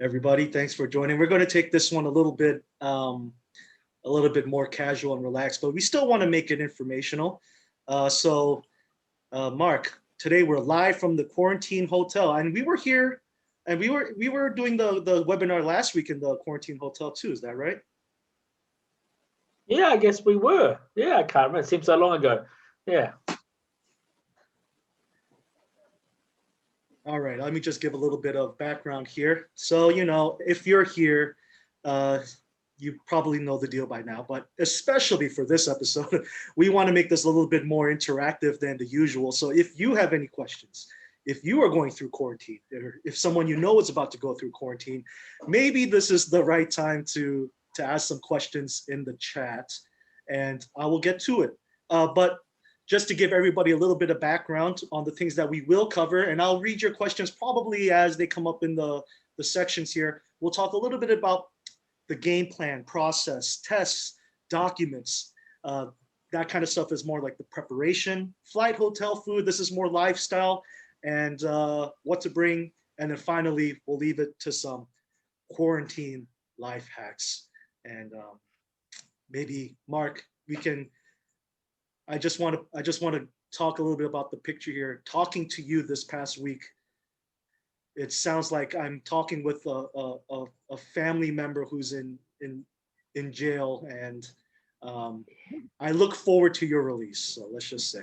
everybody. Thanks for joining. We're going to take this one a little bit more casual and relaxed, but we still want to make it informational. Mark, today we're live from the quarantine hotel, and we were here, and we were doing the webinar last week in the quarantine hotel too. Is that right? Yeah, I guess we were. Yeah, I can't remember. It seems so long ago. Yeah. All right, let me just give a little bit of background here. So, if you're here, you probably know the deal by now, but especially for this episode, we want to make this a little bit more interactive than the usual. So if you have any questions, if you are going through quarantine, or if someone you know is about to go through quarantine, maybe this is the right time to ask some questions in the chat, and I will get to it. But just to give everybody a little bit of background on the things that we will cover, and I'll read your questions probably as they come up in the sections here. We'll talk a little bit about the game plan, process, tests, documents. That kind of stuff is more like the preparation. Flight, hotel, food, this is more lifestyle, and what to bring. And then finally, we'll leave it to some quarantine life hacks. And maybe, Mark, I just want to talk a little bit about the picture here. Talking to you this past week, it sounds like I'm talking with a family member who's in jail, and I look forward to your release. So let's just say.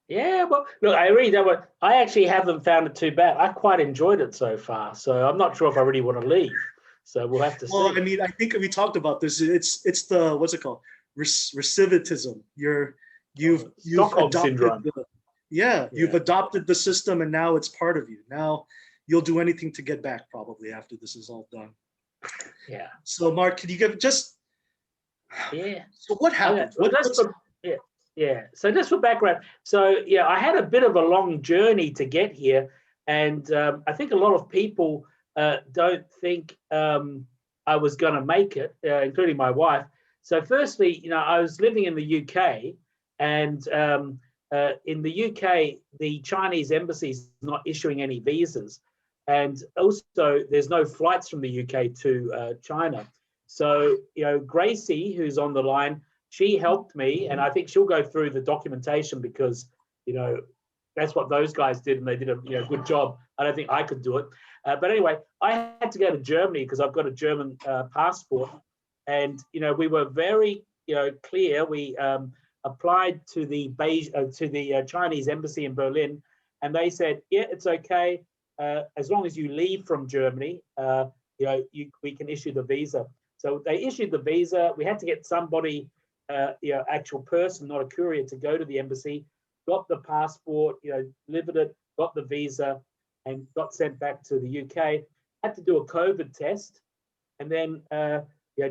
Yeah, well, look, I read that one. I actually haven't found it too bad. I quite enjoyed it so far. So I'm not sure if I really want to leave. So we'll have to see. Well, I mean, I think we talked about this. It's the, what's it called? Recidivism. You've Stockholm adopted syndrome. You've adopted the system, and now it's part of you. Now you'll do anything to get back, probably, after this is all done. Yeah. So, Mark, can you give just? Yeah. So what happened? So just for background. So yeah, I had a bit of a long journey to get here, and I think a lot of people don't think I was going to make it, including my wife. So firstly, I was living in the UK, and in the UK, the Chinese embassy is not issuing any visas. And also, there's no flights from the UK to China. So, Gracie, who's on the line, she helped me, and I think she'll go through the documentation because, that's what those guys did, and they did a good job. I don't think I could do it. But anyway, I had to go to Germany because I've got a German passport. And, we were very, clear. We applied to the Chinese embassy in Berlin, and they said, yeah, it's okay. As long as you leave from Germany, we can issue the visa. So they issued the visa. We had to get somebody, actual person, not a courier, to go to the embassy, got the passport, delivered it, got the visa, and got sent back to the UK. Had to do a COVID test, and then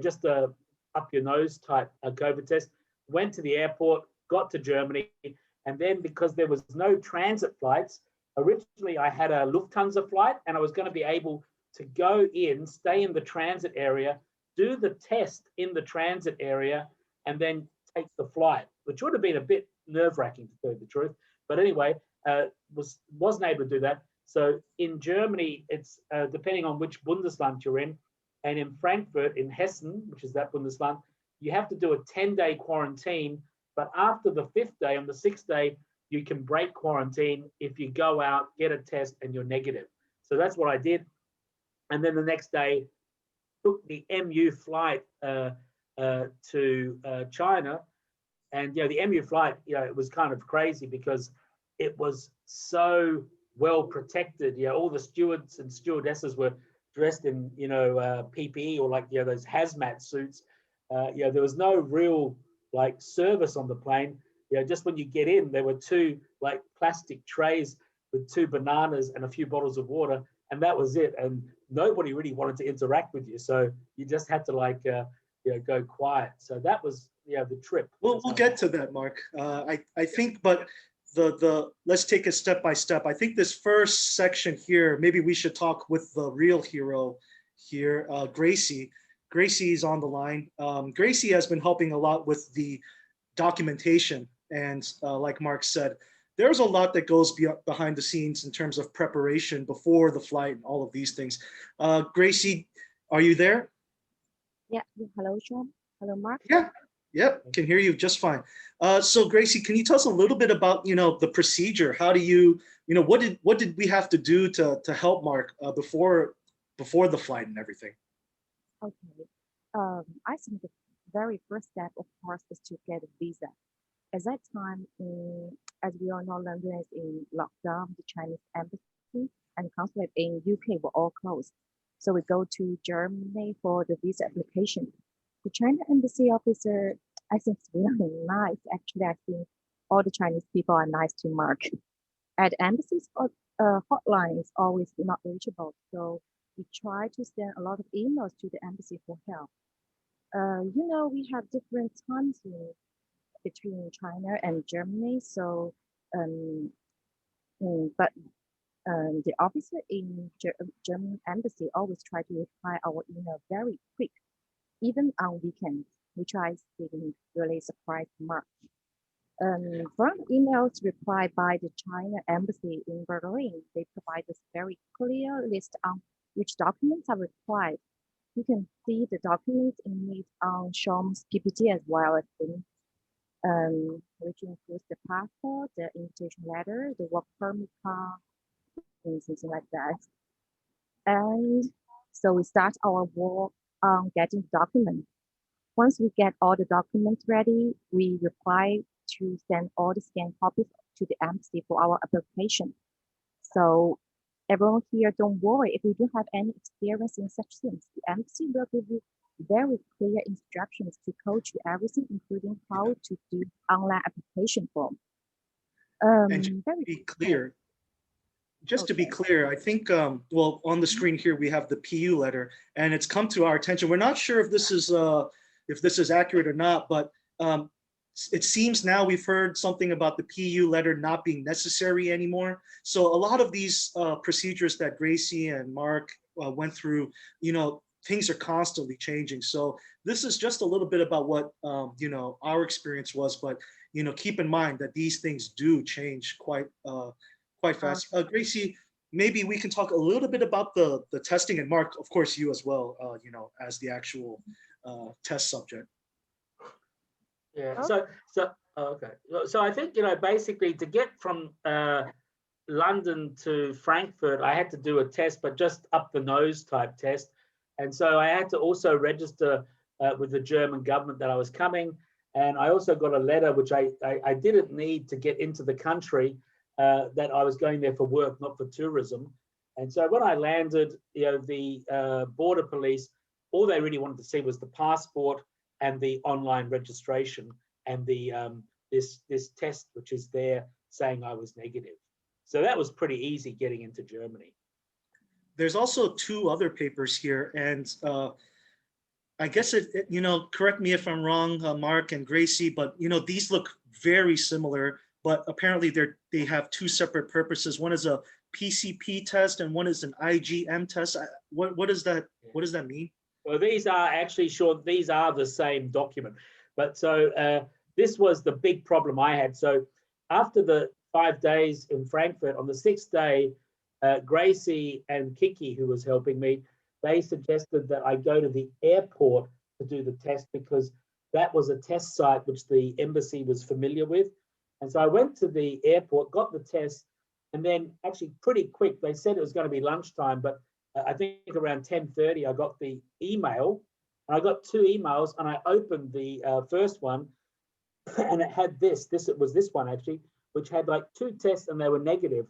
just a up your nose type COVID test. Went to the airport, got to Germany, and then because there was no transit flights, originally I had a Lufthansa flight, and I was going to be able to go in, stay in the transit area, do the test in the transit area, and then take the flight, which would have been a bit nerve-wracking, to tell you the truth. But anyway, wasn't able to do that. So in Germany, it's depending on which Bundesland you're in, and in Frankfurt, in Hessen, which is that Bundesland, you have to do a 10-day quarantine. But after the 5th day, on the 6th day, you can break quarantine if you go out, get a test, and you're negative. So that's what I did. And then the next day, took the MU flight to China. And, the MU flight, it was kind of crazy because it was so well protected. All the stewards and stewardesses were dressed in, PPE or like, those hazmat suits. There was no real like service on the plane. Just when you get in, there were 2 like plastic trays with 2 bananas and a few bottles of water, and that was it. And nobody really wanted to interact with you, so you just had to like go quiet. So that was the trip. We'll get to that, Mark. I think, but let's take it step by step. I think this first section here, maybe we should talk with the real hero here, Gracie. Gracie's on the line. Gracie has been helping a lot with the documentation, and like Mark said, there's a lot that goes behind the scenes in terms of preparation before the flight and all of these things. Gracie, are you there? Yeah, hello, John. Hello, Mark. Yeah, yep, can hear you just fine. So Gracie, can you tell us a little bit about, the procedure? How do you, what did we have to do to help Mark before the flight and everything? Okay. I think the very first step, of course, is to get a visa. At that time, as we all know, London is in lockdown. The Chinese embassy and consulate in UK were all closed. So we go to Germany for the visa application. The China embassy officer, I think, is really nice. Actually, I think all the Chinese people are nice to Mark. At embassies, hotline is always not reachable. So we try to send a lot of emails to the embassy for help. We have different time zones between China and Germany. So, um, but the officer in German embassy always try to reply our email very quick, even on weekends, which I think really surprised Mark. From emails replied by the China embassy in Berlin, they provide us very clear list on which documents are required. You can see the documents in need on Sean's PPT as well, I think, which includes the passport, the invitation letter, the work permit card, and something like that. And so we start our work on getting documents. Once we get all the documents ready, we reply to send all the scanned copies to the embassy for our application. So everyone here, don't worry if you don't have any experience in such things. The embassy will give you very clear instructions to coach you everything, including how to do online application form. And just to be clear, I think, well, on the screen here, we have the PU letter, and it's come to our attention. We're not sure if this is accurate or not, but it seems now we've heard something about the PU letter not being necessary anymore. So a lot of these procedures that Gracie and Mark went through, things are constantly changing. So this is just a little bit about what, our experience was, but, keep in mind that these things do change quite fast. Gracie, maybe we can talk a little bit about the testing, and Mark, of course, you as well, as the actual test subject. Yeah. Okay. So I think basically to get from London to Frankfurt, I had to do a test, but just up the nose type test, and so I had to also register with the German government that I was coming, and I also got a letter which I didn't need to get into the country, that I was going there for work, not for tourism. And so when I landed, the border police, all they really wanted to see was the passport and the online registration and the this test, which is there saying I was negative. So that was pretty easy getting into Germany. There's also two other papers here, and I guess correct me if I'm wrong, Mark and Gracie, but these look very similar, but apparently they have two separate purposes. One is a PCP test and one is an IgM test. What does that mean? Well, these are actually these are the same document. But so this was the big problem I had. So after the 5 days in Frankfurt, on the 6th day, Gracie and Kiki, who was helping me, they suggested that I go to the airport to do the test because that was a test site which the embassy was familiar with. And so I went to the airport, got the test, and then actually pretty quick, they said it was going to be lunchtime, but I think around 10:30, I got the email, and I got 2 emails, and I opened the first one, and it had this. It was this one actually, which had like 2 tests, and they were negative.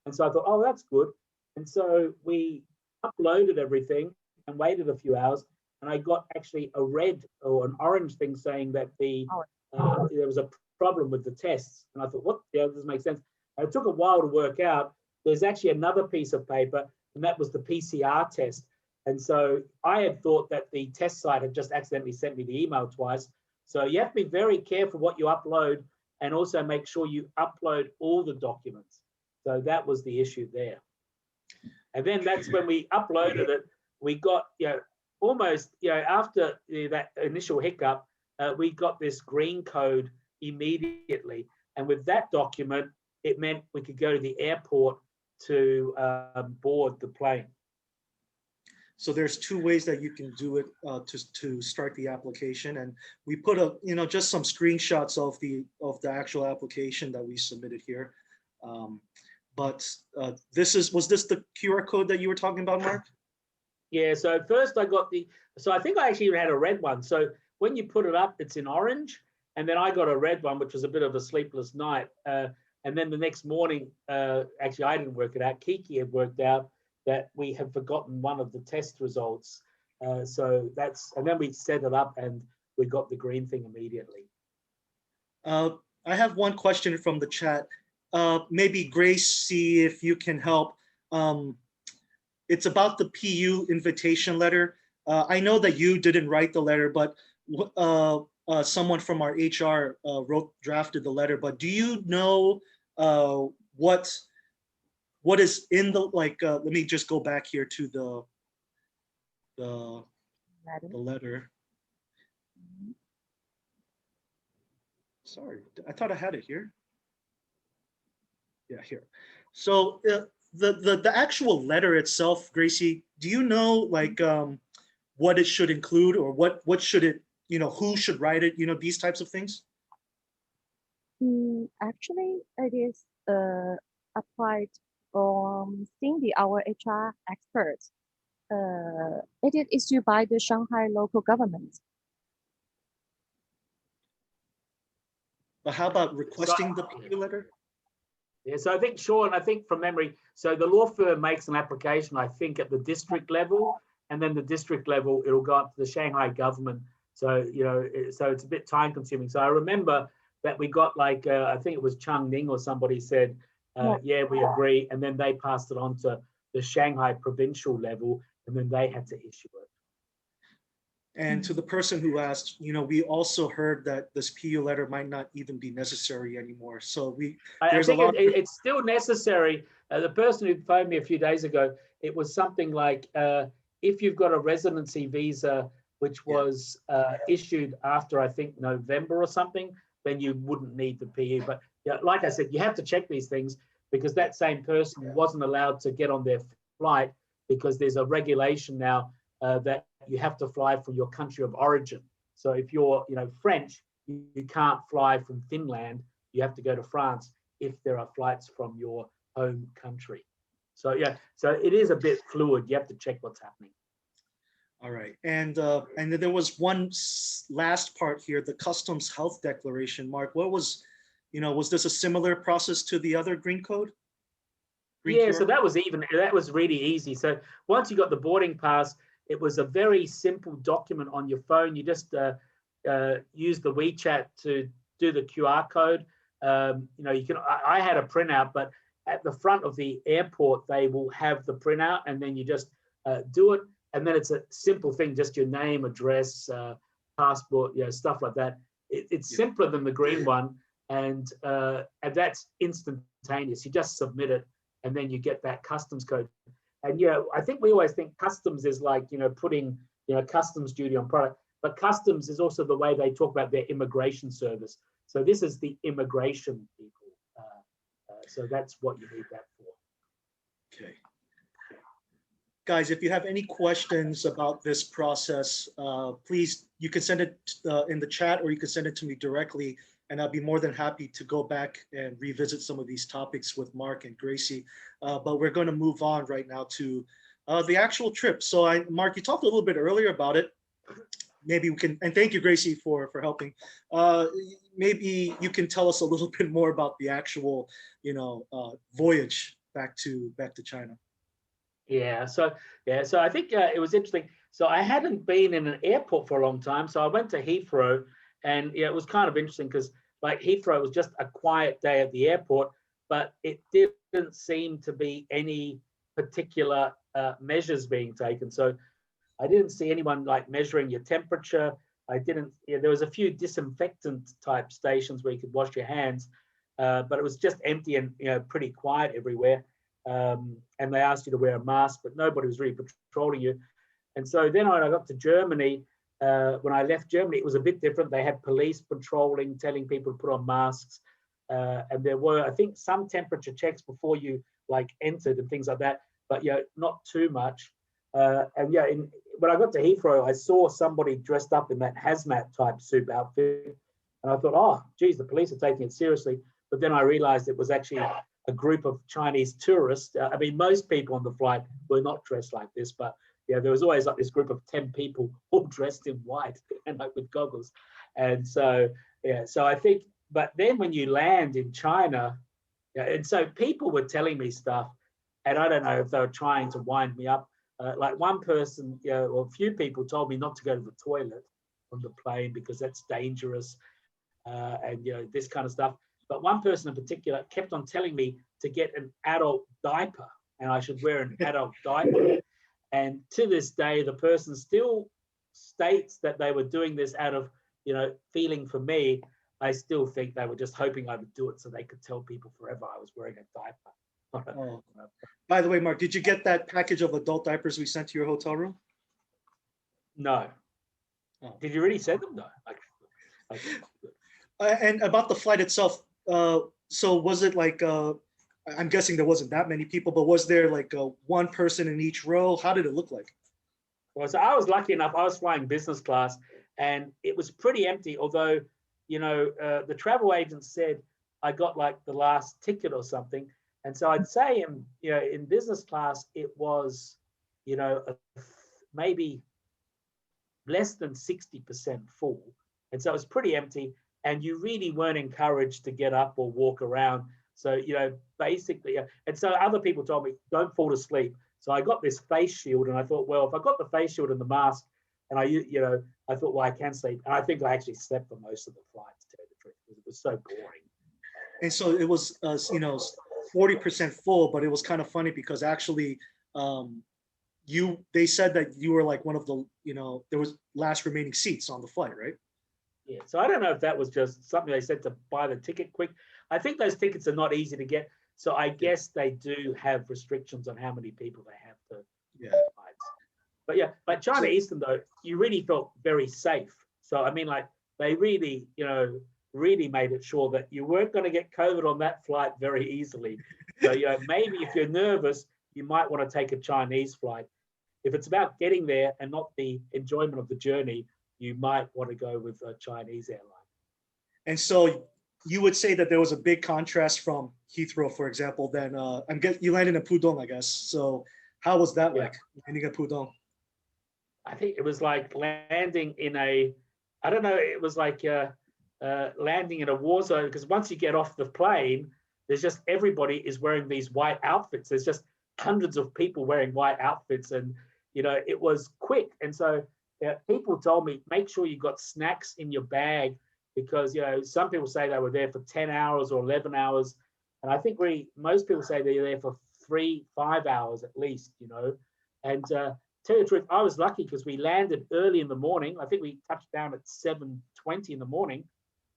And so I thought, oh, that's good. And so we uploaded everything and waited a few hours, and I got actually a red or an orange thing saying that there was a problem with the tests. And I thought, what? Yeah, this makes sense. And it took a while to work out. There's actually another piece of paper, and that was the PCR test. And so I had thought that the test site had just accidentally sent me the email twice. So you have to be very careful what you upload, and also make sure you upload all the documents. So that was the issue there. And then that's when we uploaded it, we got, almost, after that initial hiccup, we got this green code immediately. And with that document, it meant we could go to the airport to board the plane. So there's two ways that you can do it to start the application, and we put just some screenshots of the actual application that we submitted here. But was this the QR code that you were talking about, Mark? Yeah. So at first I got so I think I actually had a red one. So when you put it up, it's in orange, and then I got a red one, which was a bit of a sleepless night. And then the next morning, actually I didn't work it out. Kiki had worked out that we had forgotten one of the test results. And then we set it up and we got the green thing immediately. I have one question from the chat. Maybe Grace, see if you can help. It's about the PU invitation letter. I know that you didn't write the letter, but someone from our HR drafted the letter. But do you know what is in the let me just go back here to the letter. Sorry, I thought I had it here. Yeah, here. So the actual letter itself, Gracie, do you know what it should include, or what should it, who should write it, these types of things? Actually, it is applied from Cindy, our HR expert. It is issued by the Shanghai local government. But how about requesting the PU letter? Yeah, so I think, Sean, from memory, so the law firm makes an application, I think, at the district level, and then the district level, it'll go up to the Shanghai government. So, so it's a bit time consuming. So I remember that we got I think it was Chang Ning or somebody said, yeah, we agree. And then they passed it on to the Shanghai provincial level, and then they had to issue it. And to the person who asked, we also heard that this PU letter might not even be necessary anymore. So I think it's still necessary. The person who phoned me a few days ago, it was something like, if you've got a residency visa, which was issued after, I think, November or something, then you wouldn't need the PU. But yeah, like I said, you have to check these things, because that same person wasn't allowed to get on their flight, because there's a regulation now that you have to fly from your country of origin. So if you're, French, you can't fly from Finland. You have to go to France if there are flights from your home country. So yeah, so it is a bit fluid. You have to check what's happening. All right, and then there was one last part here, the customs health declaration. Mark, what was, was this a similar process to the other green code? So that was really easy. So once you got the boarding pass, it was a very simple document on your phone. You just use the WeChat to do the QR code. I had a printout, but at the front of the airport, they will have the printout, and then you just do it. And then it's a simple thing, just your name, address, passport, stuff like that. It's simpler than the green one, and that's instantaneous. You just submit it, and then you get that customs code. And I think we always think customs is like putting customs duty on product, but customs is also the way they talk about their immigration service. So this is the immigration people. So that's what you need that for. Okay. Guys, if you have any questions about this process, please, you can send it in the chat, or you can send it to me directly, and I'll be more than happy to go back and revisit some of these topics with Mark and Gracie. But we're going to move on right now to the actual trip. So Mark, you talked a little bit earlier about it. Maybe we can, and thank you, Gracie, for helping. Maybe you can tell us a little bit more about the actual, voyage back to China. So I think it was interesting. So I hadn't been in an airport for a long time, so I went to Heathrow, and it was kind of interesting because Heathrow was just a quiet day at the airport, but it didn't seem to be any particular measures being taken. So I didn't see anyone measuring your temperature. There was a few disinfectant type stations where you could wash your hands, but it was just empty and pretty quiet everywhere. And they asked you to wear a mask, but nobody was really patrolling you. And so then when I got to Germany, when I left Germany, it was a bit different. They had police patrolling, telling people to put on masks. and there were, I think, some temperature checks before you like entered and things like that, but yeah, not too much. And yeah, when I got to Heathrow, I saw somebody dressed up in that hazmat type suit outfit, and I thought, oh, geez, the police are taking it seriously. But then I realized it was actually a group of Chinese tourists. I mean, most people on the flight were not dressed like this, but yeah, there was always like this group of 10 people all dressed in white and like with goggles. And so, yeah, so I think, but then when you land in China, yeah, and so people were telling me stuff, and I don't know if they were trying to wind me up. Like one person, you know, or a few people told me not to go to the toilet on the plane because that's dangerous, and you know, this kind of stuff. But one person in particular kept on telling me to get an adult diaper, and I should wear an adult diaper. And to this day, the person still states that they were doing this out of, you know, feeling for me. I still think they were just hoping I would do it so they could tell people forever I was wearing a diaper. Oh. By the way, Mark, did you get that package of adult diapers we sent to your hotel room? No. Oh. Did you really send them? No. Okay. And about the flight itself, so was it like, I'm guessing there wasn't that many people, but was there like one person in each row? How did it look like? Well, so I was lucky enough, I was flying business class and it was pretty empty, although, you know, the travel agent said I got like the last ticket or something. And so I'd say, you know, in business class, it was, you know, maybe less than 60% full. And so it was pretty empty, and you really weren't encouraged to get up or walk around. So, you know, basically, and so other people told me, don't fall asleep. So I got this face shield, and I thought, well, if I got the face shield and the mask, and you know, I thought, well, I can sleep. And I think I actually slept for most of the flight, to tell you the truth, because it was so boring. And so it was, you know, 40% full, but it was kind of funny because actually, they said that you were like one of the, you know, there was last remaining seats on the flight, right? Yeah, so I don't know if that was just something they said to buy the ticket quick. I think those tickets are not easy to get. So I guess they do have restrictions on how many people they have to. Yeah. But yeah, like China Eastern though, you really felt very safe. So I mean, like they really, you know, really made it sure that you weren't going to get COVID on that flight very easily. So, you know, maybe if you're nervous, you might want to take a Chinese flight. If it's about getting there and not the enjoyment of the journey, you might want to go with a Chinese airline. And so you would say that there was a big contrast from Heathrow, for example, then you landed in Pudong, I guess. So how was that like, landing in Pudong? I think it was like landing in I don't know, it was like landing in a war zone, because once you get off the plane, there's just everybody is wearing these white outfits. There's just hundreds of people wearing white outfits, and you know, it was quick. And so people told me, make sure you got snacks in your bag, because you know, some people say they were there for 10 hours or 11 hours, and I think most people say they're there for 3-5 hours at least, you know. And tell you the truth, I was lucky because we landed early in the morning. I think we touched down at 7:20 in the morning,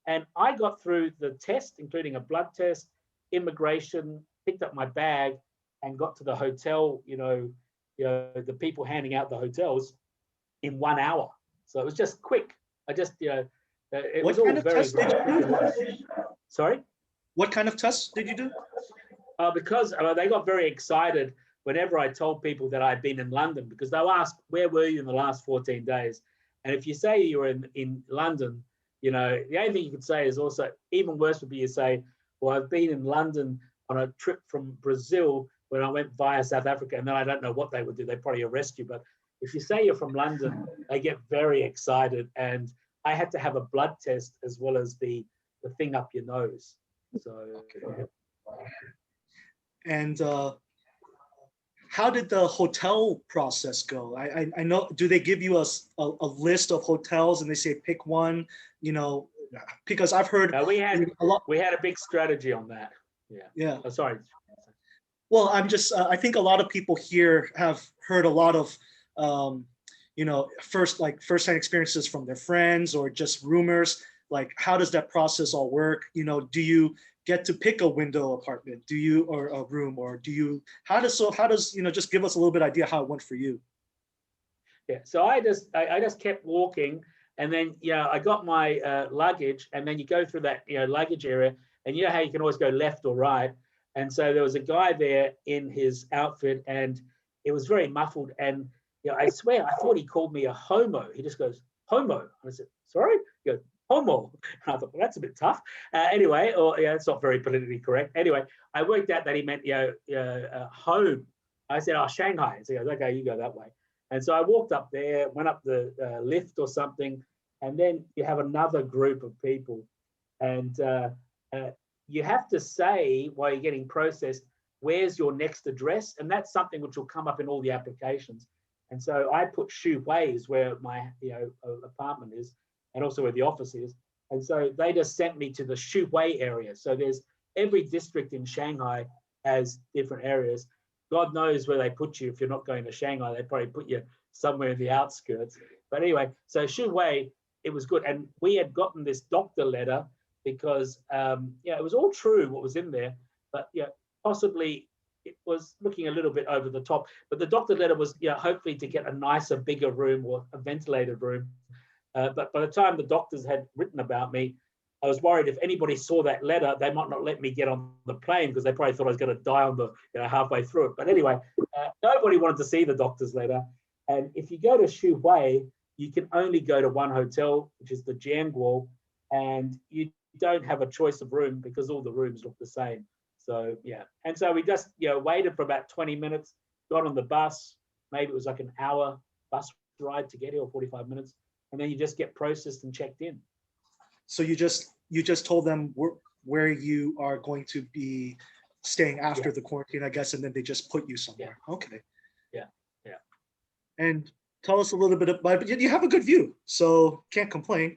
and I got through the test, including a blood test, immigration, picked up my bag, and got to the hotel. You know, the people handing out the hotels in 1 hour. So it was just quick. I just, you know, it was all very, very quick. Sorry? What kind of tests did you do? Because they got very excited whenever I told people that I'd been in London, because they'll ask, where were you in the last 14 days? And if you say you were in London, you know, the only thing you could say is also, even worse would be you say, well, I've been in London on a trip from Brazil when I went via South Africa, and then I don't know what they would do. They'd probably arrest you. But if you say you're from London, they get very excited. And I had to have a blood test as well as the thing up your nose. So, okay. And how did the hotel process go? I know, do they give you a list of hotels and they say pick one, you know, because I've heard we had a big strategy on that. Yeah. Yeah. Oh, sorry. Well, I'm just, I think a lot of people here have heard a lot of, you know, first-hand experiences from their friends or just rumors. Like, how does that process all work? You know, do you get to pick a window apartment? Do you, or a room, or do you, how does, you know, just give us a little bit idea how it went for you. Yeah, so I just kept walking, and then, you know, I got my luggage, and then you go through that, you know, luggage area, and you know how you can always go left or right. And so there was a guy there in his outfit, and it was very muffled. And I swear, I thought he called me a homo. He just goes, homo. And I said, sorry? He goes, homo. And I thought, well, that's a bit tough. Anyway, or it's not very politically correct. Anyway, I worked out that he meant, home. I said, oh, Shanghai. So he goes, okay, you go that way. And so I walked up there, went up the lift or something, and then you have another group of people. And you have to say, while you're getting processed, where's your next address? And that's something which will come up in all the applications. And so I put Shanghai is where my apartment is, and also where the office is. And so they just sent me to the Shanghai area. So there's every district in Shanghai has different areas. God knows where they put you. If you're not going to Shanghai, they probably put you somewhere in the outskirts. But anyway, so Shanghai, it was good. And we had gotten this doctor letter because, it was all true what was in there, but possibly it was looking a little bit over the top. But the doctor letter was, hopefully to get a nicer, bigger room or a ventilated room. But by the time the doctors had written about me, I was worried if anybody saw that letter, they might not let me get on the plane because they probably thought I was going to die on the halfway through it. But anyway, nobody wanted to see the doctor's letter. And if you go to Shanghai, you can only go to one hotel, which is the Jianguo, and you don't have a choice of room because all the rooms look the same. So and so we just waited for about 20 minutes, got on the bus. Maybe it was like an hour bus ride to get here, or 45 minutes, and then you just get processed and checked in. So you just told them where you are going to be staying after the quarantine, I guess, and then they just put you somewhere. Okay. Yeah. And tell us a little bit about, but you have a good view, so can't complain.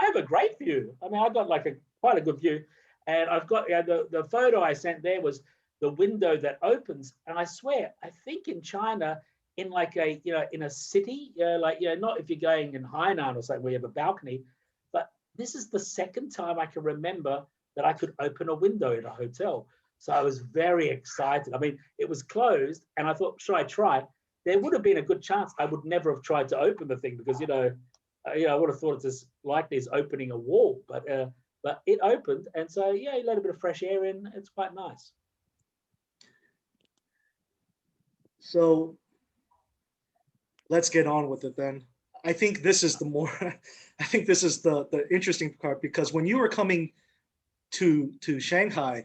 I have a great view. I mean, I got like quite a good view, and I've got the photo I sent there was the window that opens, and I swear, I think in China, in like a in a city, not if you're going in Hainan or something where you have a balcony, but this is the second time I can remember that I could open a window in a hotel. So I was very excited. I mean, it was closed, and I thought, should I try? There would have been a good chance I would never have tried to open the thing because I would have thought it's as likely as opening a wall, but it opened, and so you let a bit of fresh air in. It's quite nice. So let's get on with it then. I think this is the interesting part, because when you were coming to Shanghai,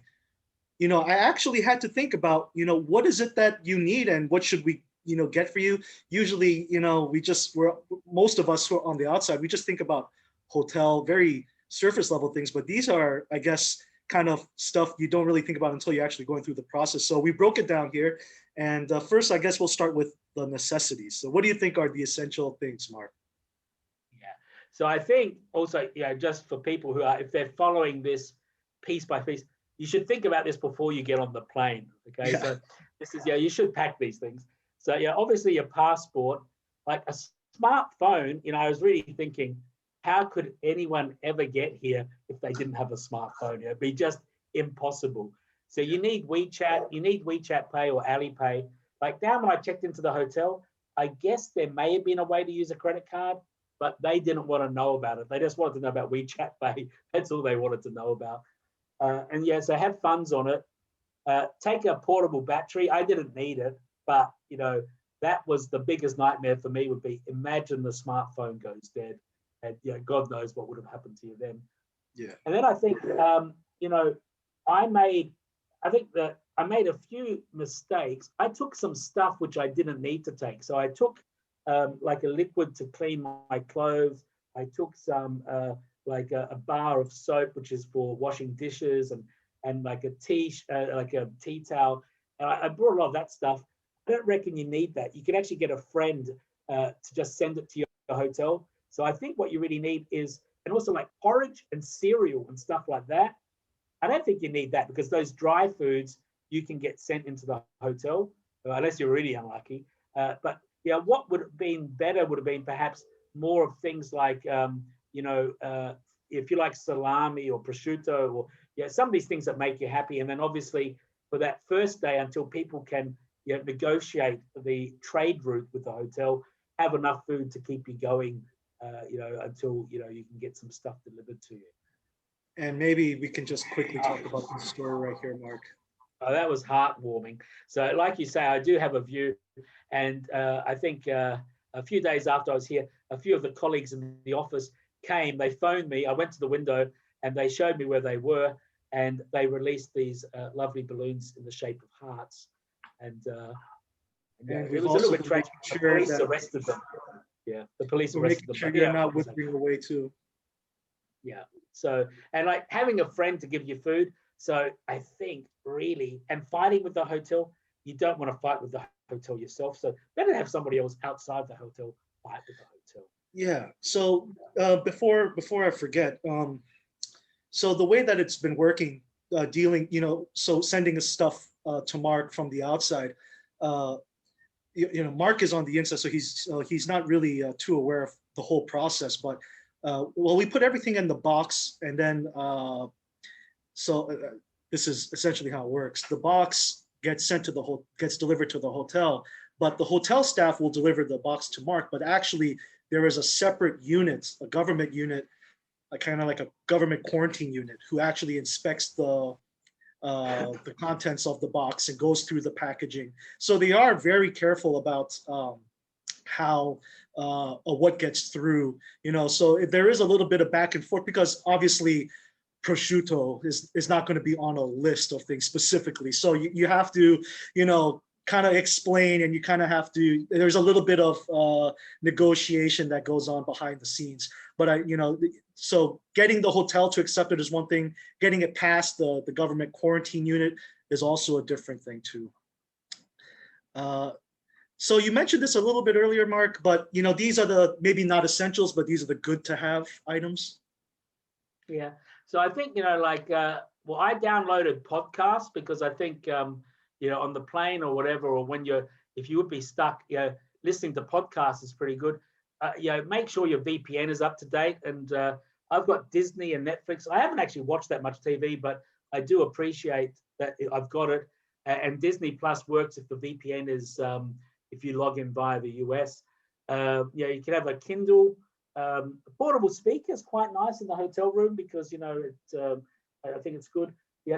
I actually had to think about, what is it that you need and what should we, get for you. Usually, most of us who are on the outside, we just think about hotel, very surface level things, but these are, I guess, kind of stuff you don't really think about until you're actually going through the process. So we broke it down here. And first, I guess we'll start with the necessities. So what do you think are the essential things, Mark? Yeah. So I think also, just for people who are, if they're following this piece by piece, you should think about this before you get on the plane. Okay. Yeah. So this is, you should pack these things. So obviously your passport, like a smartphone, I was really thinking, how could anyone ever get here if they didn't have a smartphone? It'd be just impossible. So you need WeChat Pay or Alipay. Like down when I checked into the hotel, I guess there may have been a way to use a credit card, but they didn't want to know about it. They just wanted to know about WeChat Pay. That's all they wanted to know about. So have funds on it. Take a portable battery. I didn't need it, but that was the biggest nightmare for me. Would be, imagine the smartphone goes dead, and God knows what would have happened to you then. Yeah. And then I think I made a few mistakes. I took some stuff which I didn't need to take. So I took like a liquid to clean my clothes. I took some like a bar of soap, which is for washing dishes, and like a tea towel. And I brought a lot of that stuff. I don't reckon you need that. You can actually get a friend to just send it to your hotel. So I think what you really need is, and also like porridge and cereal and stuff like that. I don't think you need that because those dry foods you can get sent into the hotel, unless you're really unlucky. But what would have been better would have been perhaps more of things like, if you like salami or prosciutto, or some of these things that make you happy. And then obviously for that first day, until people can negotiate the trade route with the hotel, have enough food to keep you going, until you can get some stuff delivered to you. And maybe we can just quickly talk about the story right here, Mark. Oh, that was heartwarming. So, like you say, I do have a view, and I think a few days after I was here, a few of the colleagues in the office came. They phoned me. I went to the window, and they showed me where they were, and they released these lovely balloons in the shape of hearts, and And it we've was a little also bit been tragic. making The sure police that arrested them. Yeah, the police we're arrested making them. sure But you're yeah, not withering away too. yeah. So, and like having a friend to give you food. So I think really, and fighting with the hotel, you don't want to fight with the hotel yourself. So better have somebody else outside the hotel fight with the hotel. Yeah. So before I forget, so the way that it's been working, dealing, so sending us stuff to Mark from the outside, uh, Mark is on the inside, so he's not really too aware of the whole process. But well, we put everything in the box, and then so this is essentially how it works. The box gets gets delivered to the hotel, but the hotel staff will deliver the box to Mark. But actually, there is a separate unit, a government unit, kind of like a government quarantine unit, who actually inspects the contents of the box and goes through the packaging. So they are very careful about how what gets through. So there is a little bit of back and forth because obviously prosciutto is not going to be on a list of things specifically. So you have to, kind of explain, and you kind of have to, there's a little bit of negotiation that goes on behind the scenes. But so getting the hotel to accept it is one thing. Getting it past the government quarantine unit is also a different thing too. So you mentioned this a little bit earlier, Mark, but these are the maybe not essentials, but these are the good to have items. Yeah. So I think, well, I downloaded podcasts because I think, on the plane or whatever, or when if you would be stuck, listening to podcasts is pretty good. Make sure your VPN is up to date. And I've got Disney and Netflix. I haven't actually watched that much TV, but I do appreciate that I've got it. And Disney Plus works if the VPN is, if you log in via the US. You can have a Kindle. A portable speaker is quite nice in the hotel room because I think it's good.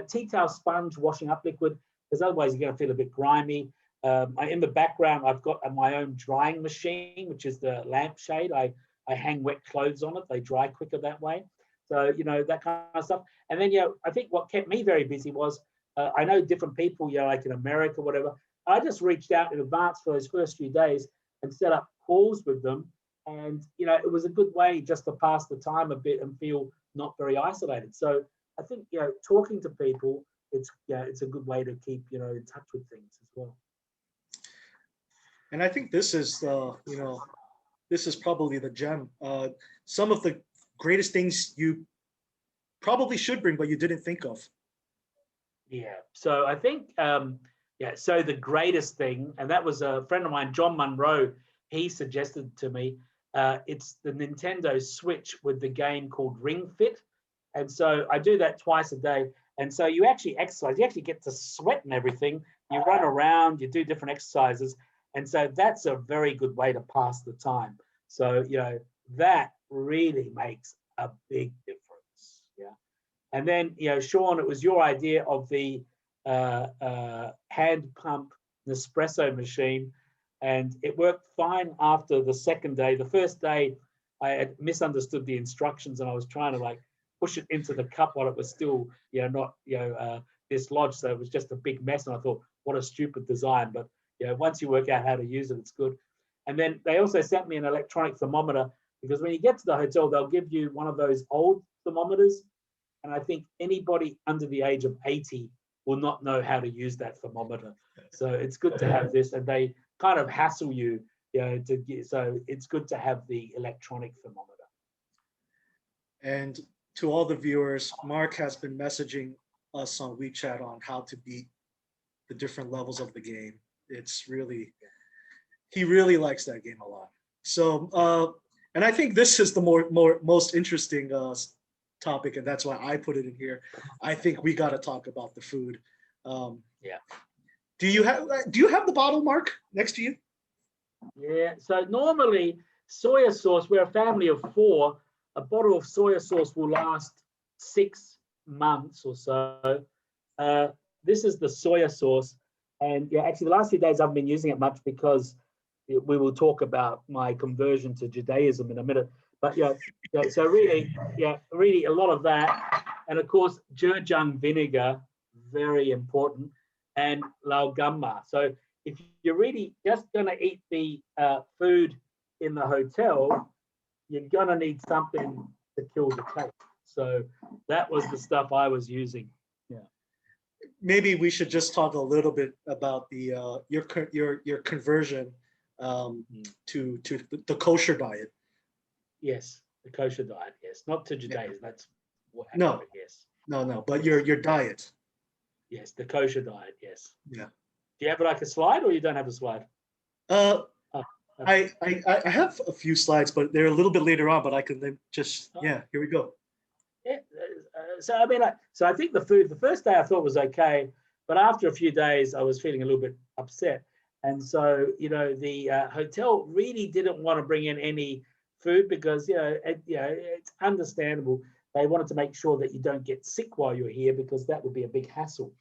Tea towel sponge washing up liquid, because otherwise you're going to feel a bit grimy. In the background, I've got my own drying machine, which is the lampshade. I hang wet clothes on it; they dry quicker that way. So that kind of stuff. And then I think what kept me very busy was I know different people, like in America, whatever. I just reached out in advance for those first few days and set up calls with them. And, it was a good way just to pass the time a bit and feel not very isolated. So I think, talking to people, it's a good way to keep, in touch with things as well. And I think this is this is probably the gem. Some of the greatest things you probably should bring, but you didn't think of. Yeah. So I think, so the greatest thing, and that was a friend of mine, John Munro, he suggested to me, it's the Nintendo Switch with the game called Ring Fit. And so I do that twice a day. And so you actually exercise, you actually get to sweat and everything. You run around, you do different exercises. And so that's a very good way to pass the time. So, that really makes a big difference. Yeah. And then, Sean, it was your idea of the hand pump Nespresso machine. And it worked fine after the second day. The first day, I had misunderstood the instructions, and I was trying to push it into the cup while it was still, not, dislodged. So it was just a big mess. And I thought, what a stupid design. But once you work out how to use it, it's good. And then they also sent me an electronic thermometer, because when you get to the hotel, they'll give you one of those old thermometers. And I think anybody under the age of 80 will not know how to use that thermometer. So it's good to have this, and they kind of hassle you, so it's good to have the electronic thermometer. And to all the viewers, Mark has been messaging us on WeChat on how to beat the different levels of the game. He really likes that game a lot. So, and I think this is the most interesting topic, and that's why I put it in here. I think we got to talk about the food. Yeah. Do you have the bottle, Mark, next to you? Yeah. So normally soya sauce, we're a family of 4. A bottle of soya sauce will last 6 months or so. This is the soya sauce. And yeah, actually, the last few days I haven't been using it much because we will talk about my conversion to Judaism in a minute. But so really a lot of that. And of course, Zhejiang vinegar, very important, and lao gamma. So if you're really just going to eat the food in the hotel, you're going to need something to kill the taste. So that was the stuff I was using. Yeah. Maybe we should just talk a little bit about the your conversion to the kosher diet. Yes, the kosher diet. Yes, not to Judaism. Yeah. That's what happened. No, Yes. no, but your diet. Yes, the kosher diet. Yes. Yeah. Do you have like a slide, or you don't have a slide? Uh, Oh, okay. I have a few slides, but they're a little bit later on. But I can then just here we go. Yeah. So I mean, so I think the food. The first day I thought was okay, but after a few days I was feeling a little bit upset, and so the hotel really didn't want to bring in any food because it's understandable. They wanted to make sure that you don't get sick while you're here because that would be a big hassle.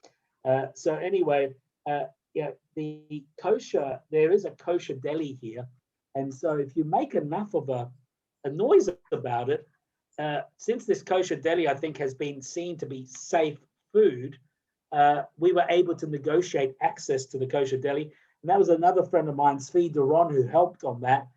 So anyway, the kosher, there is a kosher deli here, and so if you make enough of a noise about it, since this kosher deli I think has been seen to be safe food, we were able to negotiate access to the kosher deli, and that was another friend of mine, Svi Duron, who helped on that.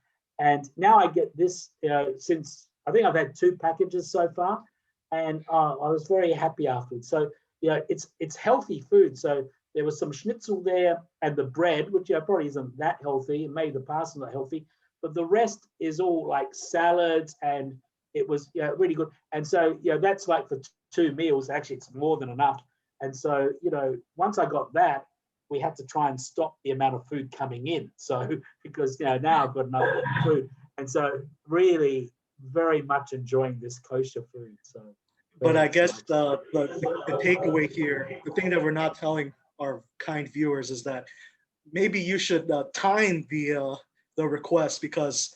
And now I get this, since I think I've had 2 packages so far, and I was very happy afterwards. So it's healthy food. So there was some schnitzel there and the bread, which probably isn't that healthy, and maybe the pasta's not healthy, but the rest is all like salads, and it was really good. And so that's like for 2 meals. Actually, it's more than enough. And so once I got that, we had to try and stop the amount of food coming in. So because now I've got enough food, and so really very much enjoying this kosher food. So. But I guess the takeaway here, the thing that we're not telling our kind viewers is that maybe you should time the request, because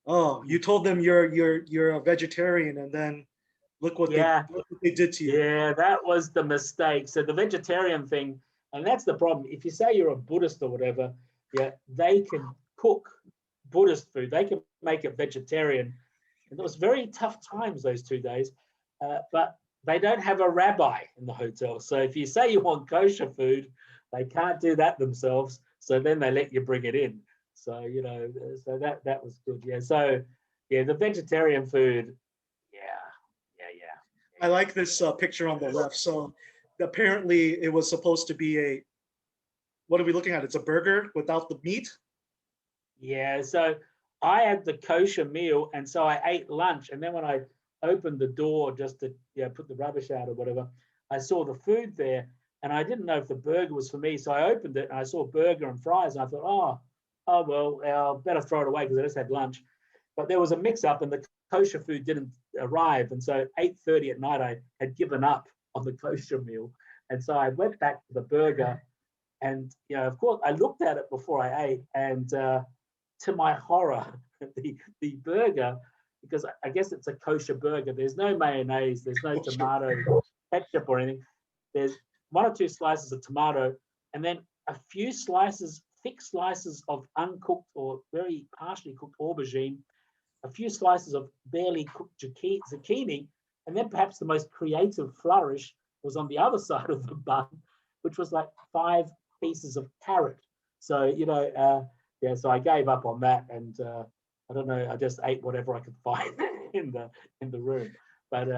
you told them you're a vegetarian, and then look what they did to you. Yeah, that was the mistake. So the vegetarian thing, and that's the problem. If you say you're a Buddhist or whatever, they can cook Buddhist food. They can make it vegetarian. And it was very tough times those 2 days. But they don't have a rabbi in the hotel. So if you say you want kosher food, they can't do that themselves. So then they let you bring it in. So, so that was good. Yeah. So, the vegetarian food. Yeah. I like this picture on the left. So apparently it was supposed to be what are we looking at? It's a burger without the meat. Yeah. So I had the kosher meal, and so I ate lunch. And then when I opened the door just to put the rubbish out or whatever, I saw the food there, and I didn't know if the burger was for me. So I opened it and I saw burger and fries, and I thought, oh well, I'll better throw it away because I just had lunch. But there was a mix-up, and the kosher food didn't arrive, and so 8:30 at night I had given up on the kosher meal, and so I went back to the burger, and of course I looked at it before I ate, and to my horror, the burger, because I guess it's a kosher burger, there's no mayonnaise, there's no tomato ketchup or anything. There's 1 or 2 slices of tomato, and then a few thick slices of uncooked or very partially cooked aubergine, a few slices of barely cooked zucchini, and then perhaps the most creative flourish was on the other side of the bun, which was like 5 pieces of carrot. So, so I gave up on that, and I don't know, I just ate whatever I could find in the room. But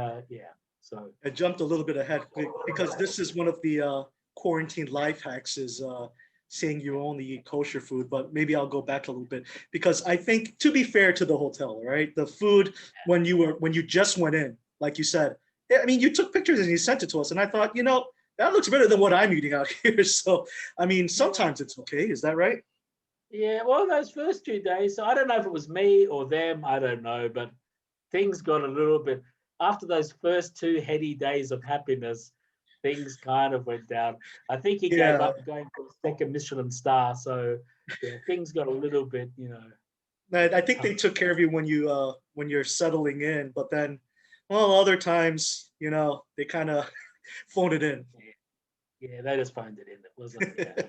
so I jumped a little bit ahead because this is one of the quarantine life hacks, is saying you only eat kosher food. But maybe I'll go back a little bit, because I think, to be fair to the hotel, right, the food when you just went in, like you said, I mean, you took pictures and you sent it to us, and I thought, that looks better than what I'm eating out here. So I mean, sometimes it's okay. Is that right? Yeah, well, those first 2 days, so I don't know if it was me or them, I don't know, but things got a little bit, after those first 2 heady days of happiness, things kind of went down. I think he gave up going for the 2nd Michelin star, so things got a little bit, I think they took care of you when you're settling in, but then Well, other times, you know, they kind of phone it in. Yeah, they just phoned it in. It wasn't. Yeah.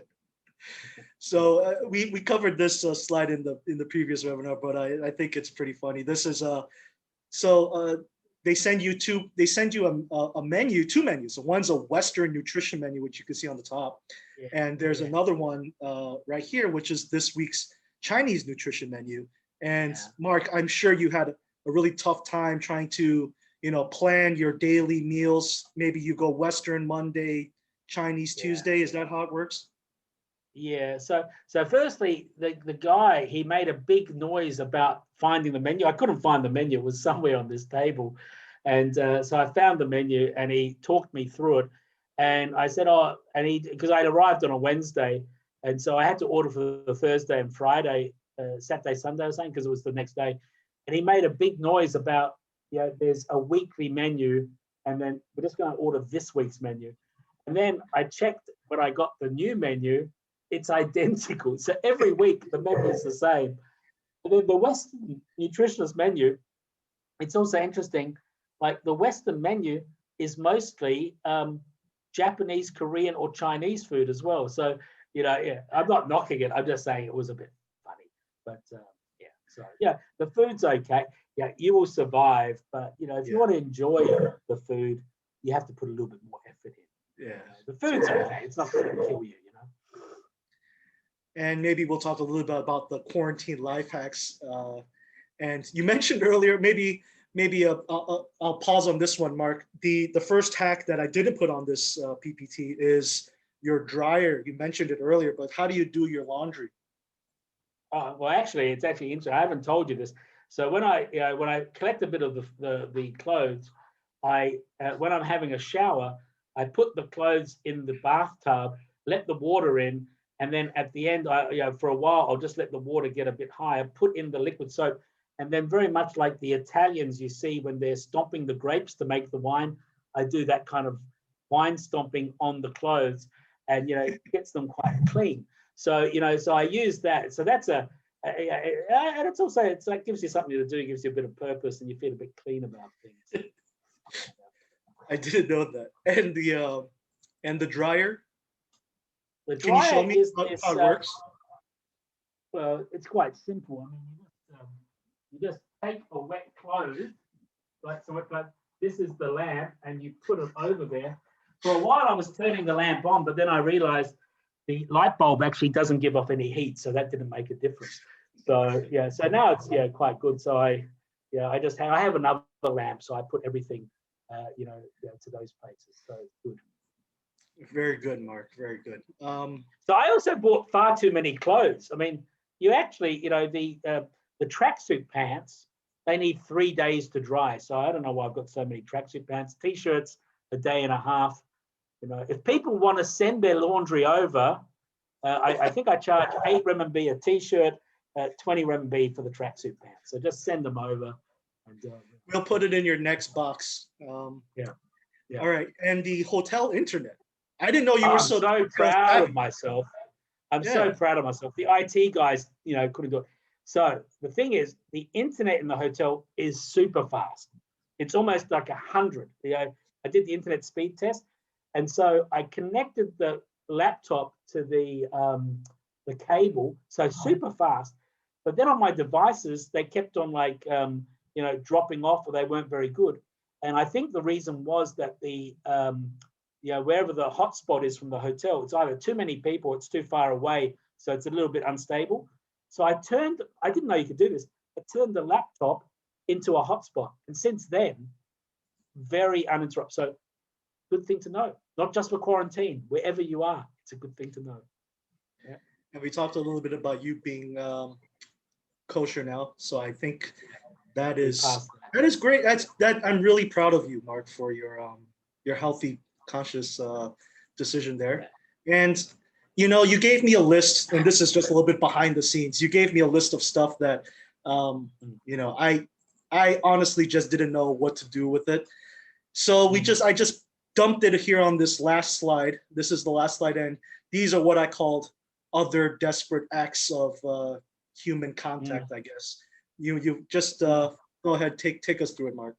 So we covered this slide in the previous webinar, but I think it's pretty funny. This is so they send you a menu, two menus. So one's a Western nutrition menu, which you can see on the top, Yeah, and there's yeah, another one right here, which is this week's Chinese nutrition menu. And yeah. Mark, I'm sure you had a really tough time trying to, you know, plan your daily meals. Maybe you go Western Monday, Chinese Yeah. Tuesday. Is that how it works? Yeah. So firstly, the guy, he made a big noise about finding the menu. I couldn't find the menu. It was somewhere on this table. And so I found the menu and he talked me through it. And I said, oh, and because I'd arrived on a Wednesday. And so I had to order for the Thursday and Friday, Saturday, Sunday or something, because it was the next day. And he made a big noise about, there's a weekly menu. And then we're just going to order this week's menu. And then I checked when I got the new menu, it's identical. So every week the menu is the same. And then the Western nutritionist menu, it's also interesting. Like the Western menu is mostly Japanese, Korean, or Chinese food as well. So, yeah, I'm not knocking it. I'm just saying it was a bit funny. But yeah, so yeah, the food's okay. Yeah, you will survive. But, if you want to enjoy the food, you have to put a little bit more effort in. Yeah. The food's okay. It's not going to kill you, And maybe we'll talk a little bit about the quarantine life hacks. And you mentioned earlier, maybe I'll pause on this one, Mark. The first hack that I didn't put on this PPT is your dryer. You mentioned it earlier, but how do you do your laundry? Well, actually, it's actually interesting. I haven't told you this. So when I collect a bit of the clothes, when I'm having a shower, I put the clothes in the bathtub, let the water in, and then at the end, for a while, I'll just let the water get a bit higher, put in the liquid soap, and then very much like the Italians you see when they're stomping the grapes to make the wine, I do that kind of wine stomping on the clothes, and it gets them quite clean. So so I use that. So that's and it's also it gives you something to do, gives you a bit of purpose, and you feel a bit clean about things. I didn't know that. And the dryer. The Can you show dryer me is how this. it works? Well, it's quite simple. I mean, you just take a wet clothes, like so. But this is the lamp, and you put it over there. For a while, I was turning the lamp on, but then I realized the light bulb actually doesn't give off any heat, so that didn't make a difference. So yeah, so now it's quite good. So I have another lamp, so I put everything to those places. So it's good. Very good, Mark. Very good. So I also bought far too many clothes. I mean, you actually, the tracksuit pants, they need 3 days to dry. So I don't know why I've got so many tracksuit pants. T-shirts, a day and a half. If people want to send their laundry over, I think I charge 8 RMB a T-shirt, 20 RMB for the tracksuit pants. So just send them over. And, we'll put it in your next box. Yeah. All right. And the hotel internet. I didn't know you were I'm so proud of myself. I'm so proud of myself. The IT guys, couldn't do it. So the thing is, the internet in the hotel is super fast. It's almost like 100. I did the internet speed test, and so I connected the laptop to the cable, so super fast. But then on my devices, they kept on dropping off, or they weren't very good. And I think the reason was that the wherever the hotspot is from the hotel, it's either too many people, or it's too far away, so it's a little bit unstable. So I didn't know you could do this. I turned the laptop into a hotspot, and since then, very uninterrupted. So good thing to know, not just for quarantine, wherever you are, it's a good thing to know. Yeah. And we talked a little bit about you being kosher now, so I think that is great. I'm really proud of you, Mark, for your healthy, conscious decision there. And you gave me a list, and this is just a little bit behind the scenes. You gave me a list of stuff that I honestly just didn't know what to do with it. So I just dumped it here on this last slide. This is the last slide, and these are what I called other desperate acts of human contact, I guess. You just go ahead, take us through it, Mark.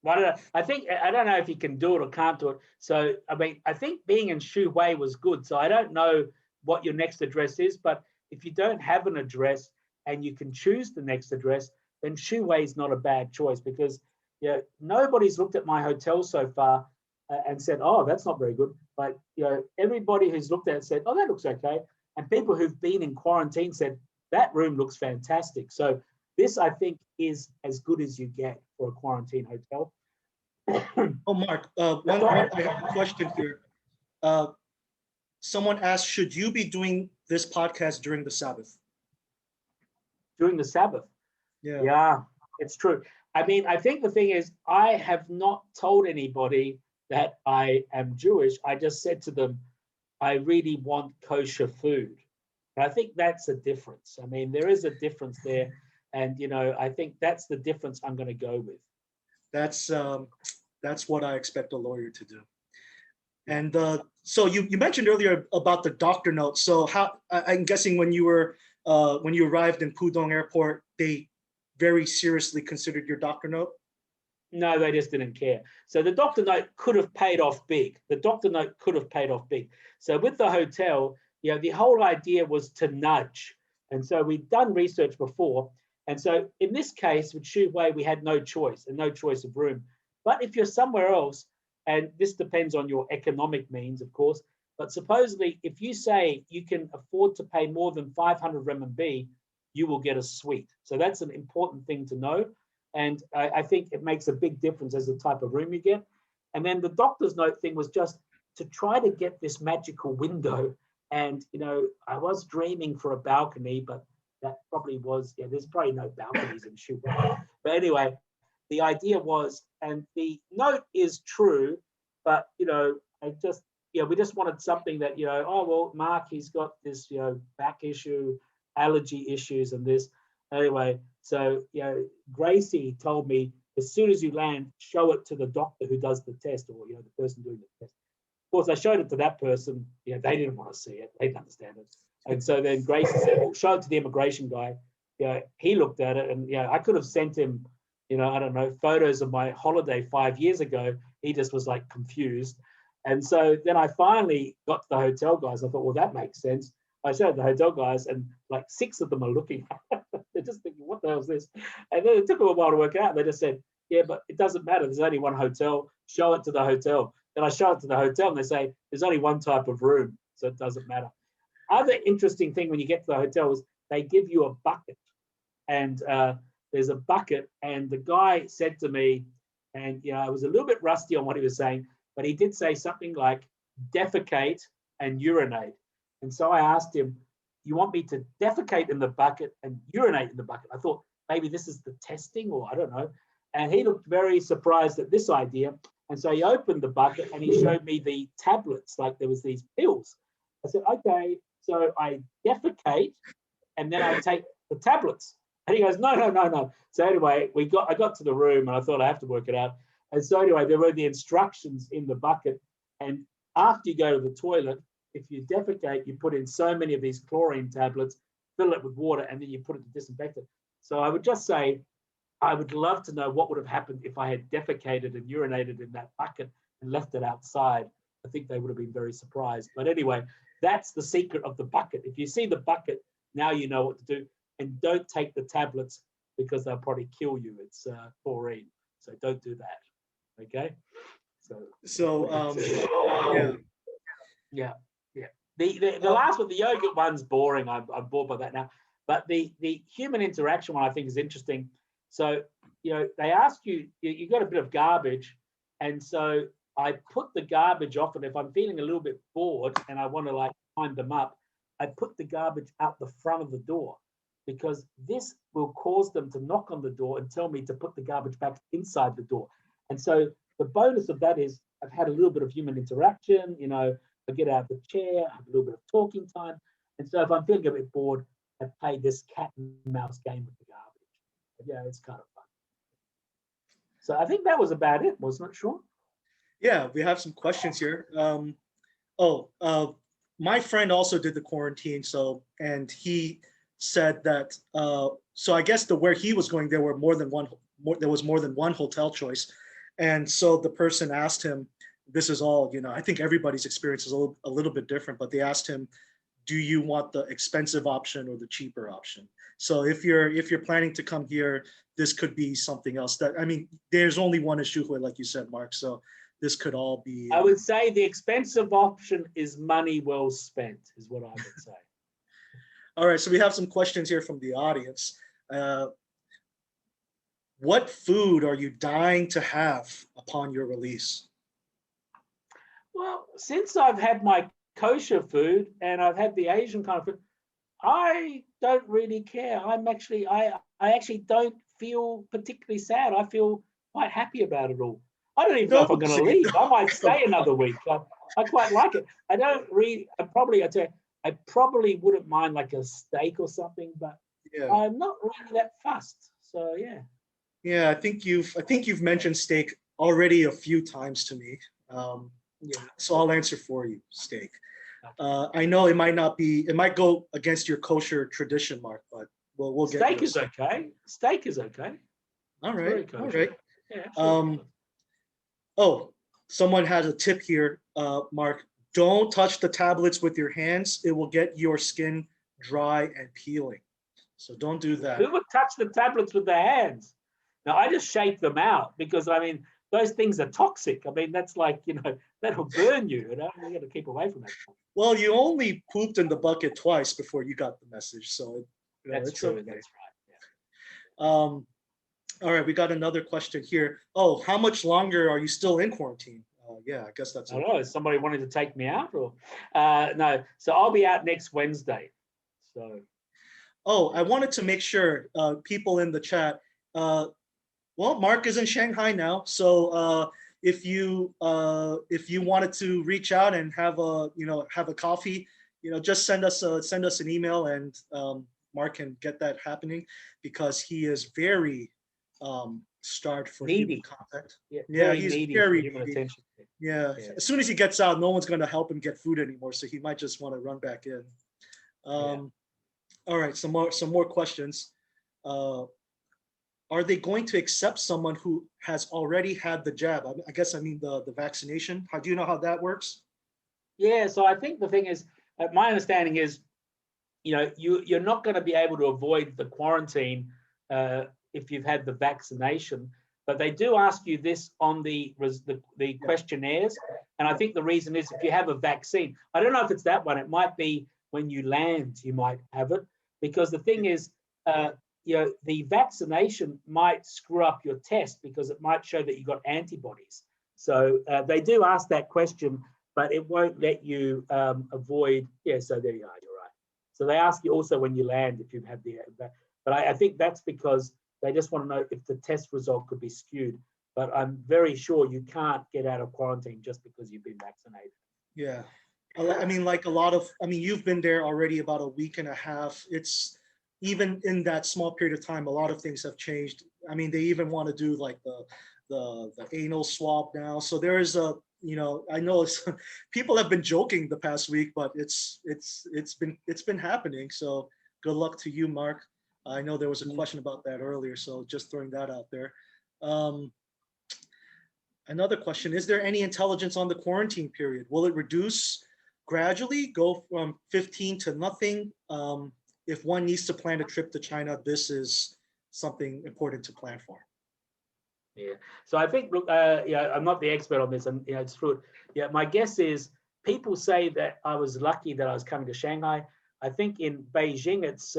Well, I don't know if you can do it or can't do it. So, I mean, I think being in Shanghai was good. So I don't know what your next address is, but if you don't have an address and you can choose the next address, then Shanghai is not a bad choice because nobody's looked at my hotel so far and said, "Oh, that's not very good." But everybody who's looked at it said, "Oh, that looks okay," and people who've been in quarantine said that room looks fantastic. So this, I think, is as good as you get for a quarantine hotel. Oh, Mark, I have a question here. Someone asked, should you be doing this podcast during the Sabbath? During the Sabbath. Yeah. Yeah, it's true. I mean, I think the thing is, I have not told anybody that I am Jewish. I just said to them, I really want kosher food. And I think that's a difference. I mean, there is a difference there. And, I think that's the difference I'm going to go with. That's what I expect a lawyer to do. And so you mentioned earlier about the doctor note. So I'm guessing when you arrived in Pudong Airport, they very seriously considered your doctor note? No, they just didn't care. So the doctor note could have paid off big. So with the hotel, the whole idea was to nudge. And so we'd done research before. And so in this case, with Shanghai, we had no choice and no choice of room. But if you're somewhere else, and this depends on your economic means, of course, but supposedly if you say you can afford to pay more than 500 renminbi, you will get a suite. So that's an important thing to know. And I think it makes a big difference as the type of room you get. And then the doctor's note thing was just to try to get this magical window. And, I was dreaming for a balcony, but that probably was, there's probably no balconies in Shanghai. But anyway, the idea was, and the note is true, but, we just wanted something that, oh, well, Mark, he's got this, back issue, allergy issues and this. Anyway, so, Gracie told me, as soon as you land, show it to the doctor who does the test or, the person doing the test. Of course, I showed it to that person. They didn't want to see it. They didn't understand it. And so then Gracie said, well, show it to the immigration guy. He looked at it and, I could have sent him, I don't know, photos of my holiday 5 years ago. He just was like confused. And so then I finally got to the hotel guys. I thought, well, that makes sense. I showed the hotel guys and like 6 of them are looking. They're just thinking, what the hell is this? And then it took them a while to work out. They just said, yeah, but it doesn't matter. There's only one hotel. Show it to the hotel. Then I show it to the hotel and they say, there's only one type of room. So it doesn't matter. Other interesting thing when you get to the hotel is they give you a bucket. And there's a bucket. And the guy said to me, and I was a little bit rusty on what he was saying, but he did say something like defecate and urinate. And so I asked him, you want me to defecate in the bucket and urinate in the bucket? I thought maybe this is the testing or I don't know. And he looked very surprised at this idea. And so he opened the bucket and he showed me the tablets, like there was these pills. I said, okay, so I defecate and then I take the tablets. And he goes, no. So anyway, I got to the room and I thought I have to work it out. And so anyway, there were the instructions in the bucket. And after you go to the toilet, if you defecate, you put in so many of these chlorine tablets, fill it with water, and then you put it to disinfect it. So I would just say, I would love to know what would have happened if I had defecated and urinated in that bucket and left it outside. I think they would have been very surprised. But anyway, that's the secret of the bucket. If you see the bucket, now you know what to do. And don't take the tablets because they'll probably kill you. It's chlorine. So don't do that. Okay? Yeah. The last one, the yogurt one's boring. I'm bored by that now. But the human interaction one I think is interesting. So, they ask you got a bit of garbage. And so I put the garbage off. And if I'm feeling a little bit bored and I want to like wind them up, I put the garbage out the front of the door because this will cause them to knock on the door and tell me to put the garbage back inside the door. And so the bonus of that is I've had a little bit of human interaction, I get out of the chair, I have a little bit of talking time. And so if I'm feeling a bit bored, I play this cat and mouse game with the garbage. But yeah, it's kind of fun. So I think that was about it, wasn't it, Sean? Yeah, we have some questions here. My friend also did the quarantine, and he said that so I guess where he was going, there was more than one hotel choice, And so the person asked him, this is all, I think everybody's experience is a little bit different, but they asked him, do you want the expensive option or the cheaper option? So if you're planning to come here, this could be something else. That, I mean, there's only one in Shanghai, like you said, Mark. So this could all be. I would say the expensive option is money well spent, is what I would say. All right, so we have some questions here from the audience. What food are you dying to have upon your release? Well, since I've had my kosher food and I've had the Asian kind of food, I don't really care. I actually don't feel particularly sad. I feel quite happy about it all. I don't even know if I'm going to leave. I might stay another week. I quite like it. I don't really. I probably wouldn't mind like a steak or something, but Yeah. I'm not really that fussed. So yeah. Yeah, I think you've mentioned steak already a few times to me. Yeah. So I'll answer for you, steak. I know it might go against your kosher tradition, Mark, but we'll get. Steak is okay. Steak is okay. All right, all right. Yeah, absolutely. Oh, someone has a tip here, Mark. Don't touch the tablets with your hands. It will get your skin dry and peeling. So don't do that. Who would touch the tablets with their hands? Now, I just shake them out because, I mean, those things are toxic. I mean, that's like, that'll burn you. You got to keep away from that. Well, you only pooped in the bucket twice before you got the message. So that's it's true. okay. That's right. Yeah. All right, we got another question here. Oh, how much longer are you still in quarantine? Yeah, I guess that's. I don't know. Is somebody wanting to take me out or no? So I'll be out next Wednesday. So. Oh, I wanted to make sure people in the chat. Well, Mark is in Shanghai now, so if you wanted to reach out and have a coffee, just send us an email and Mark can get that happening because he is very starved for human contact. Yeah, he's needy very for human needy. attention. Yeah, as soon as he gets out, no one's going to help him get food anymore, so he might just want to run back in. All right, some more questions. Are they going to accept someone who has already had the jab? I guess I mean the vaccination. How do you know how that works? Yeah, so I think the thing is, my understanding is, you're not going to be able to avoid the quarantine if you've had the vaccination, but they do ask you this on the questionnaires, and I think the reason is if you have a vaccine. I don't know if it's that one. It might be when you land, you might have it, because the thing is, the vaccination might screw up your test because it might show that you got antibodies. So they do ask that question, but it won't let you avoid. Yeah, so there you are. You're right. So they ask you also when you land if you've had but I think that's because they just want to know if the test result could be skewed. But I'm very sure you can't get out of quarantine just because you've been vaccinated. Yeah. I mean, you've been there already about a week and a half. It's even in that small period of time, a lot of things have changed. I mean, they even want to do like the anal swab now. So there is I know people have been joking the past week, but it's been happening. So good luck to you, Mark. I know there was a question about that earlier, so just throwing that out there. Another question, is there any intelligence on the quarantine period? Will it reduce gradually, go from 15 to nothing? If one needs to plan a trip to China, this is something important to plan for. Yeah, so I think, I'm not the expert on this, and it's true. Yeah, my guess is people say that I was lucky that I was coming to Shanghai. I think in Beijing it's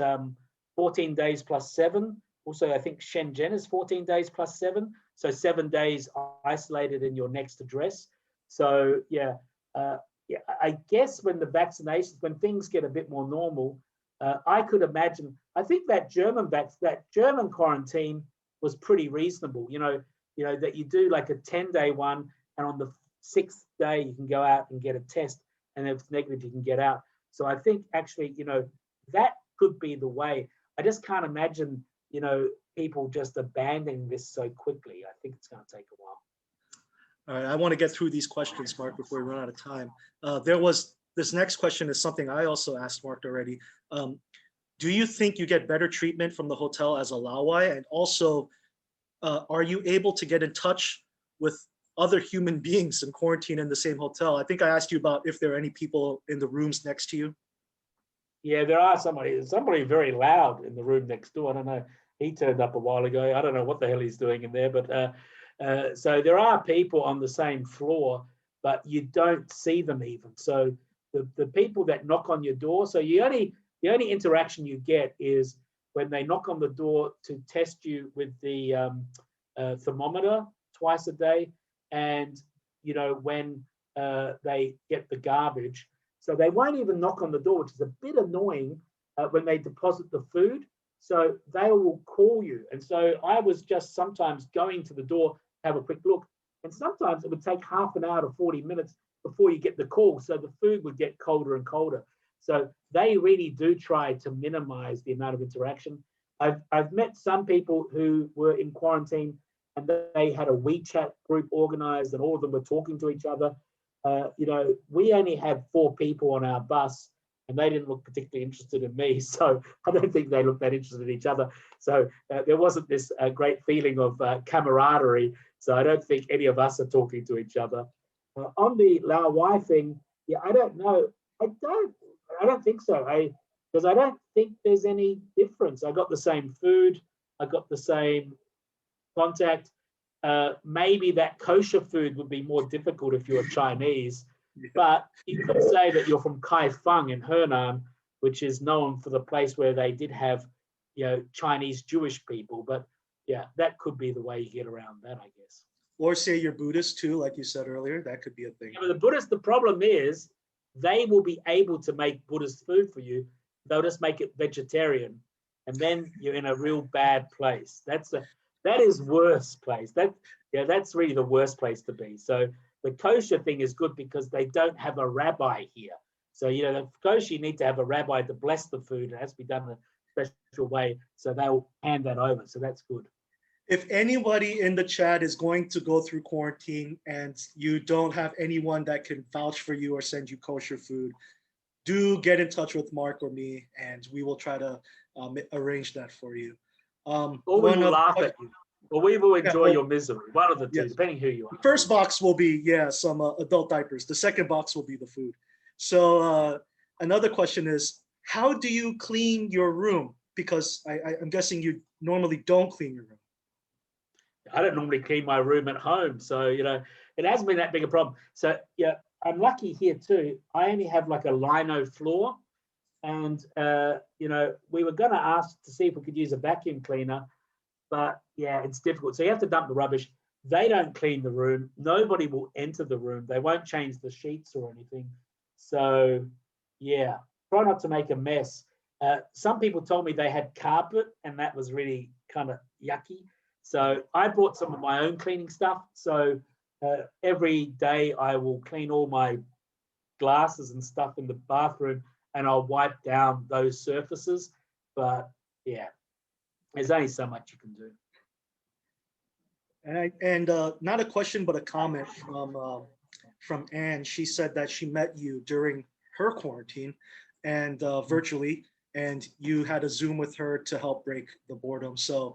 14 days plus 7. Also, I think Shenzhen is 14 days plus 7. So 7 days isolated in your next address. So I guess when the vaccinations, when things get a bit more normal, I could imagine. I think that German quarantine was pretty reasonable. That you do like a 10-day one, and on the 6th day you can go out and get a test, and if it's negative you can get out. So I think actually, that could be the way. I just can't imagine, people just abandoning this so quickly. I think it's going to take a while. All right, I want to get through these questions, Mark, before we run out of time. This next question is something I also asked Mark already. Do you think you get better treatment from the hotel as a Laowai? And also, are you able to get in touch with other human beings in quarantine in the same hotel. I think I asked you about if there are any people in the rooms next to you. Yeah, there are somebody very loud in the room next door. I don't know. He turned up a while ago. I don't know what the hell he's doing in there, but so there are people on the same floor, but you don't see them even. So the people that knock on your door, so the only interaction you get is when they knock on the door to test you with the thermometer twice a day, and when they get the garbage. So they won't even knock on the door, which is a bit annoying when they deposit the food. So they will call you. And so I was just sometimes going to the door, have a quick look. And sometimes it would take half an hour to 40 minutes before you get the call. So the food would get colder and colder. So they really do try to minimize the amount of interaction. I've met some people who were in quarantine and they had a WeChat group organized and all of them were talking to each other. We only had 4 people on our bus and they didn't look particularly interested in me. So I don't think they looked that interested in each other. So there wasn't this great feeling of camaraderie. So I don't think any of us are talking to each other. On the Lao Wai thing, yeah, I don't know. I don't think so. Because I don't think there's any difference. I got the same food. I got the same contact. Maybe that kosher food would be more difficult if you're Chinese, but you could say that you're from Kaifeng in Henan, which is known for the place where they did have, Chinese Jewish people. But yeah, that could be the way you get around that, I guess. Or say you're Buddhist too, like you said earlier, that could be a thing. Yeah, but the Buddhists, the problem is they will be able to make Buddhist food for you. They'll just make it vegetarian, and then you're in a real bad place. That is worst place. That's really the worst place to be. So the kosher thing is good because they don't have a rabbi here. So the kosher, you need to have a rabbi to bless the food. It has to be done in a special way. So they'll hand that over. So that's good. If anybody in the chat is going to go through quarantine and you don't have anyone that can vouch for you or send you kosher food, do get in touch with Mark or me, and we will try to arrange that for you. Or we will laugh at you, or we will enjoy your misery. One of the two, yes. depending who you are. The first box will be, some adult diapers. The second box will be the food. So another question is, how do you clean your room? Because I'm guessing you normally don't clean your room. I don't normally clean my room at home, so it hasn't been that big a problem. So yeah, I'm lucky here too. I only have like a lino floor, and we were going to ask to see if we could use a vacuum cleaner, but yeah, it's difficult. So you have to dump the rubbish. They don't clean the room. Nobody will enter the room. They won't change the sheets or anything. So yeah, try not to make a mess. Some people told me they had carpet, and that was really kind of yucky. So I brought some of my own cleaning stuff. So every day I will clean all my glasses and stuff in the bathroom, and I'll wipe down those surfaces. But yeah, there's only so much you can do. And not a question, but a comment from Anne. She said that she met you during her quarantine and virtually, and you had a Zoom with her to help break the boredom. So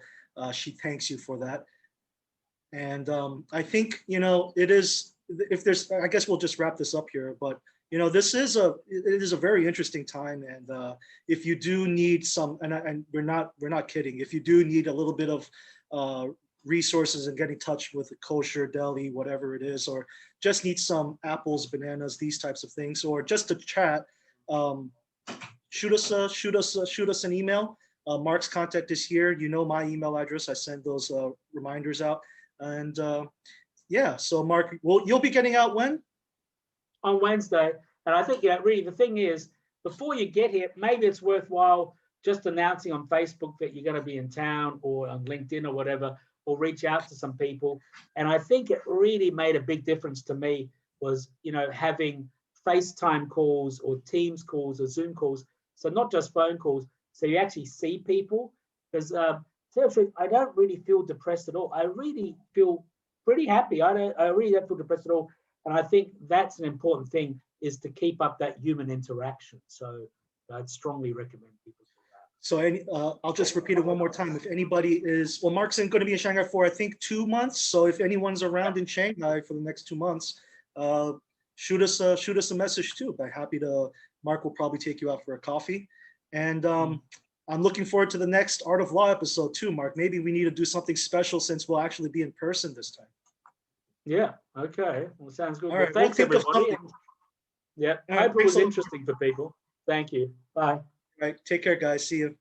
she thanks you for that. And I think, it is, if there's, I guess we'll just wrap this up here, but it is a very interesting time. And if you do need some, and we're not kidding, if you do need a little bit of resources and get in touch with a kosher deli, whatever it is, or just need some apples, bananas, these types of things, or just to chat, shoot us an email. Mark's contact is here. You know my email address. I send those reminders out. And yeah, so Mark, you'll be getting out when? On Wednesday. And I think, really the thing is, before you get here, maybe it's worthwhile just announcing on Facebook that you're going to be in town, or on LinkedIn or whatever, or reach out to some people. And I think it really made a big difference to me was, having FaceTime calls or Teams calls or Zoom calls. So not just phone calls. So you actually see people, because to tell the truth, I don't really feel depressed at all. I really feel pretty happy. I really don't feel depressed at all. And I think that's an important thing, is to keep up that human interaction. So I'd strongly recommend people do that. So I'll just repeat it one more time. If anybody is, well, Mark's going to be in Shanghai for, I think, 2 months. So if anyone's around in Shanghai for the next 2 months, shoot us a message too. Mark will probably take you out for a coffee. And I'm looking forward to the next Art of Law episode too, Mark. Maybe we need to do something special since we'll actually be in person this time. Yeah. Okay. Well, sounds good. All Well, right, we'll thanks think of everybody. something. Yeah. All right, Hope it thanks was a lot. interesting for people. Thank you. Bye. All right, take care, guys. See you.